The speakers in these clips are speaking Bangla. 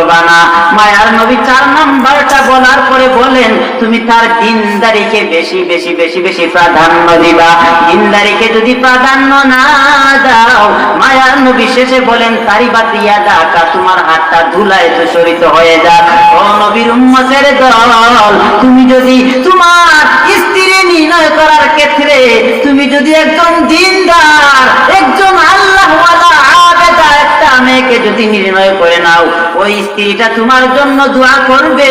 করবা না। মায়ার নবী 4 নাম্বারটা বলার পরে বলেন তুমি তার দিনদারিকে বেশি বেশি বেশি বেশি প্রাধান্য দিবা। দিনদারিকে যদি প্রাধান্য না দাও, মায়ার নবী শেষে বলেন তারিবাত ইয়াদাকা, তোমার হাতটা ধুলায় দূষিত হয়ে যাক। ও নবীর উম্মতের দল, তুমি যদি তোমার স্ত্রী নির্ণয় করার ক্ষেত্রে তুমি যদি একজন দিনদার, একজন আল্লাহওয়ালা আবেদা একটা মেয়েকে যদি নির্ণয় করে নাও, ওই স্ত্রীটা তোমার জন্য দোয়া করবে।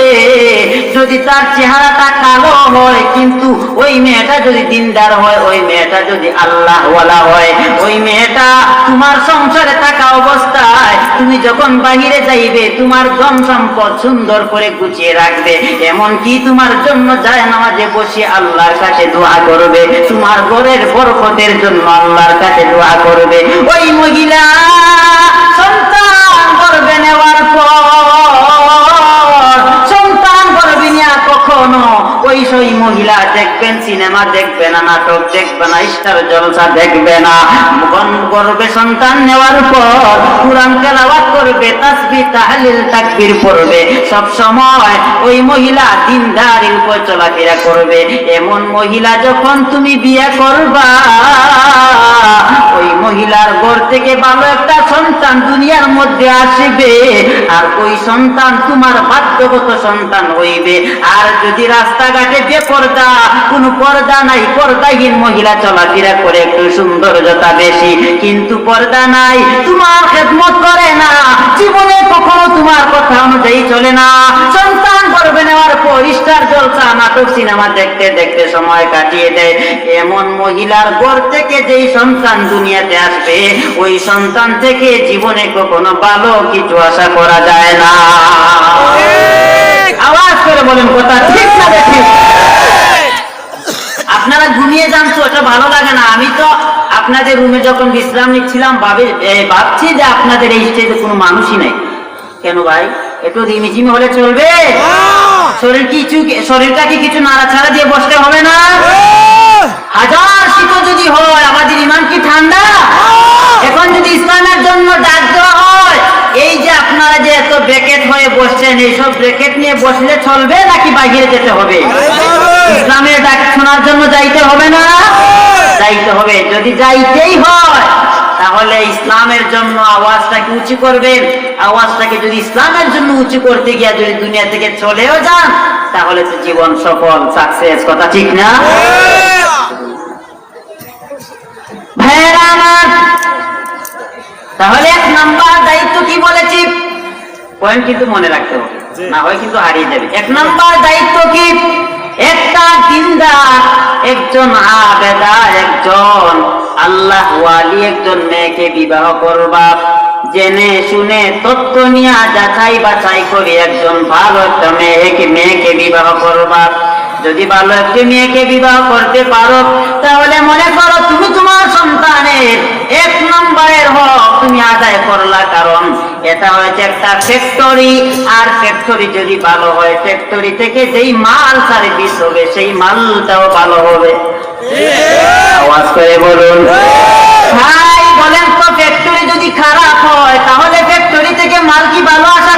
যদি তার চেহারাটা কালো হয় কিন্তু ওই মেয়েটা যদি দিনদার হয়, ওই মেয়েটা যদি আল্লাহওয়ালা হয়, ওই মেয়েটা তোমার সংসারে থাকা অবস্থায় তুমি যখন বাহিরে যাইবে তোমার ধন সম্পদ সুন্দর করে গুছিয়ে রাখবে, এমনকি তোমার জন্য যায় নামাজে বসে আল্লাহর কাছে দোয়া করবে, তোমার ঘরের বরকতের জন্য আল্লাহর কাছে দোয়া করবে। ওই মহিলা সন্তান গর্ভে নেওয়ার পর সন্তান গর্ভে নেওয়া কখনো ওই সেই মহিলা দেখবেন সিনেমা দেখবে না, নাটক দেখবে না, স্টার জলসা দেখবে না। গর্ভে সন্তান নেওয়ার পর কুরআন তেলাওয়াত করবে, তাসবিহ তাহলিল তাকবীর পড়বে, সব সময় ওই মহিলা দিনদারির উপর চলাফেরা করবে। এমন মহিলা যখন তুমি বিয়ে করবা, ওই মহিলার ঘর থেকে ভালো একটা সন্তান দুনিয়ার মধ্যে আসবে, আর ওই সন্তান তোমার বাধ্যগত সন্তান হইবে। আর যদি রাস্তাঘাটে বেপরদা, কোনো পর্দা নাই, পর্দাহীন মহিলা চলাফেরা করে, একটু সৌন্দর্যতা বেশি কিন্তু পর্দা নাই, তোমার খেদমত করে না, জীবনে কখনো তোমার কথা অনুযায়ী চলে না, সন্তান গর্ভে নেওয়ার পর স্টার জলসা নাটক সিনেমা দেখতে দেখতে সময় কাটিয়ে দেয়, এমন মহিলার ঘর থেকে যেই সন্তান দুনিয়াতে আসবে, ওই সন্তান থেকে জীবনে কখনো ভালো কিছু আশা করা যায় না। আওয়াজ করে বলেন কথা ঠিক না দেখি? আপনারা ঘুমিয়ে যান তো, এটা ভালো লাগে না। আমি তো আপনাদের রুমে যখন বিশ্রাম নিচ্ছিলাম ভাবছি যে আপনাদের এই স্টেজে কোনো মানুষই নেই। কেন ভাই, একটু রিমিঝিমি হলে চলবে? শরীরটা কি কিছু নাড়াছাড়া দিয়ে বসতে হবে না? হাজার শীত যদি হয়, আমাদের ইমান কি ঠান্ডা? এখন যদি ইসলামের জন্য ডাক দেওয়া হয়, এই যে আপনারা যে এত ব্র্যাকেট হয়ে বসছেন, এইসব ব্র্যাকেট নিয়ে বসলে চলবে নাকি বাইরে যেতে হবে? ইসলামের ডাক শোনার জন্য যাইতে হবে না? যাইতে হবে। যদি যাইতেই হয় তাহলে ইসলামের জন্য আওয়াজটাকে উঁচু করবেন। আওয়াজটাকে যদি ইসলামের জন্য উঁচু করতে গিয়ে যদি দুনিয়া থেকে চলেও যান, তাহলে তো জীবন সফল, সাকসেস। কথা ঠিক না? ভাইরা আমার, তাহলে 1 নাম্বার দায়িত্ব কি বলেছি? পয়েন্ট কিন্তু মনে রাখতে হবে, না হয় কিন্তু হারিয়ে যাবে। 1 নাম্বার দায়িত্ব কি? একটা দিনদার, একজন আবেদা, একজন আল্লাহ ওয়ালি একজন মেয়েকে বিবাহ করবা। জেনে শুনে তত্ত্ব নিয়ে যাচাই বাছাই করে একজন ভালো একটা মেয়েকে বিবাহ করবা। যদি ভালো একটি মেয়েকে বিবাহ করতে পারো, তাহলে মনে করো তুমি তোমার সন্তানের 1 নম্বরের হক তুমি আদায় করলা। কারণ এটা হয়েছে একটা ফ্যাক্টরি, আর ফ্যাক্টরি যদি ভালো হয়, ফ্যাক্টরি থেকে যেই মাল সার্ভিস হবে সেই মালটাও ভালো হবে। আওয়াজ করে বলুন ভাই, বলেন তো ফ্যাক্টরি যদি খারাপ হয় তাহলে ফ্যাক্টরি থেকে মাল কি ভালো আসা